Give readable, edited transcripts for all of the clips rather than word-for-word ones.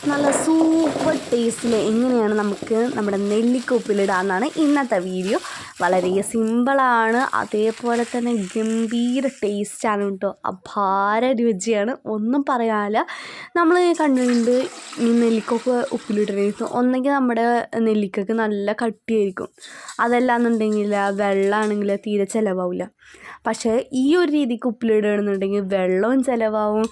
നല്ല സൂപ്പർ ടേസ്റ്റിൽ എങ്ങനെയാണ് നമുക്ക് നമ്മുടെ നെല്ലിക്ക ഉപ്പിലിടാമെന്നാണ് ഇന്നത്തെ വീഡിയോ. വളരെ സിമ്പിളാണ്, അതേപോലെ തന്നെ ഗംഭീര ടേസ്റ്റാണ് കേട്ടോ. അപാര രുചിയാണ്, ഒന്നും പറയാനില്ല. നമ്മൾ കണ്ടുകൊണ്ട് ഈ നെല്ലിക്ക ഉപ്പിലിട്ടിട്ട് ഒന്നെങ്കിൽ നമ്മുടെ നെല്ലിക്കയ്ക്ക് നല്ല കട്ടിയായിരിക്കും, അതല്ലാന്നുണ്ടെങ്കിൽ വെള്ളമാണെങ്കിൽ തീരെ ചിലവാവില്ല. പക്ഷേ ഈ ഒരു രീതിക്ക് ഉപ്പിലിടുകയാണെന്നുണ്ടെങ്കിൽ വെള്ളവും ചിലവാകും,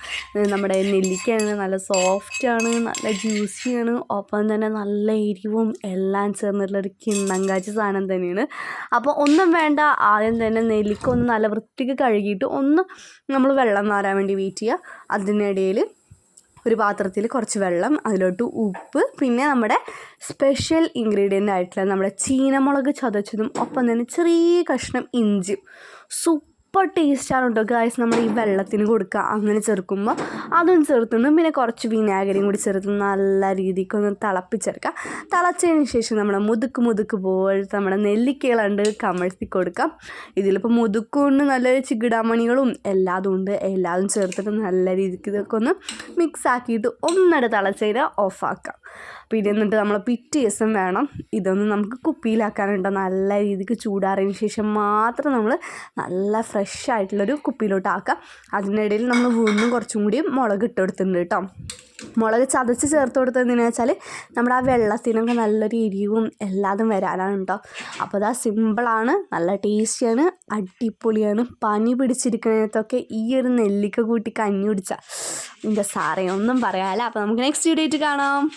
നമ്മുടെ നെല്ലിക്കയാണെങ്കിൽ നല്ല സോഫ്റ്റാണ്, നല്ല ജ്യൂസിയാണ്, ഒപ്പം തന്നെ നല്ല എരിവും എല്ലാം ചേർന്നിട്ടുള്ളൊരു കിണ്ണം കാച്ചി സാധനം തന്നെയാണ്. അപ്പോൾ ഒന്നും വേണ്ട, ആദ്യം തന്നെ നെല്ലിക്ക ഒന്ന് നല്ല വൃത്തിക്ക് കഴുകിയിട്ട് ഒന്ന് നമ്മൾ വെള്ളം മാറാൻ വേണ്ടി വെയിറ്റ് ചെയ്യുക. അതിനിടയിൽ ഒരു പാത്രത്തിൽ കുറച്ച് വെള്ളം, അതിലോട്ട് ഉപ്പ്, പിന്നെ നമ്മുടെ സ്പെഷ്യൽ ഇൻഗ്രീഡിയൻ്റ് ആയിട്ടുള്ള നമ്മുടെ ചീനമുളക് ചതച്ചതും, ഒപ്പം തന്നെ ചെറിയ കഷ്ണം ഇഞ്ചിയും. സൂപ്പർ ടേസ്റ്റാണ് കേട്ടോ ഗായ്സ് നമ്മൾ ഈ വെള്ളത്തിന് കൊടുക്കുക. അങ്ങനെ ചേർക്കുമ്പോൾ അതും ചേർത്തുണ്ട്, പിന്നെ കുറച്ച് വിനാഗിരിയും കൂടി ചേർത്ത് നല്ല രീതിക്കൊന്ന് തിളപ്പിച്ചെടുക്കുക. തിളച്ചതിന് ശേഷം നമ്മുടെ മുതുക്ക് പോലത്തെ നമ്മുടെ നെല്ലിക്കകളുണ്ട് കമഴ്ത്തി കൊടുക്കാം. ഇതിലിപ്പോൾ മുതുക്കുണ്ട്, നല്ല ചികിടാമണികളും എല്ലാതും ഉണ്ട്. എല്ലാതും ചേർത്തിട്ട് നല്ല രീതിക്ക് ഇതൊക്കെ ഒന്ന് മിക്സ് ആക്കിയിട്ട് ഒന്നിടെ തിളച്ചതിന് ഓഫാക്കാം. പിന്നെ എന്നിട്ട് നമ്മൾ പിറ്റേ ദിവസം വേണം ഇതൊന്ന് നമുക്ക് കുപ്പിയിലാക്കാനുണ്ടോ. നല്ല രീതിക്ക് ചൂടാറിയതിന് ശേഷം മാത്രം നമ്മൾ നല്ല ഫ്രഷ് ആയിട്ടുള്ളൊരു കുപ്പിയിലോട്ട് ആക്കാം. അതിനിടയിൽ നമ്മൾ വീണ്ടും കുറച്ചും കൂടി മുളക് ഇട്ട് കൊടുത്തിട്ടുണ്ട് കേട്ടോ. മുളക് ചതച്ച് ചേർത്ത് കൊടുത്തതെന്ന് വെച്ചാൽ നമ്മുടെ ആ വെള്ളത്തിനൊക്കെ നല്ലൊരു എരിവും എല്ലാതും വരാനാണ് കേട്ടോ. അപ്പോൾ അതാ സിമ്പിളാണ്, നല്ല ടേസ്റ്റിയാണ്, അടിപൊളിയാണ്. പനി പിടിച്ചിരിക്കുന്നതൊക്കെ ഈ ഒരു നെല്ലിക്ക കൂട്ടി കഞ്ഞി കുടിച്ചാൽ ഇതിൻ്റെ സാറേ ഒന്നും പറയാനില്ല. അപ്പോൾ നമുക്ക് നെക്സ്റ്റ് വീഡിയോ ആയിട്ട് കാണാം.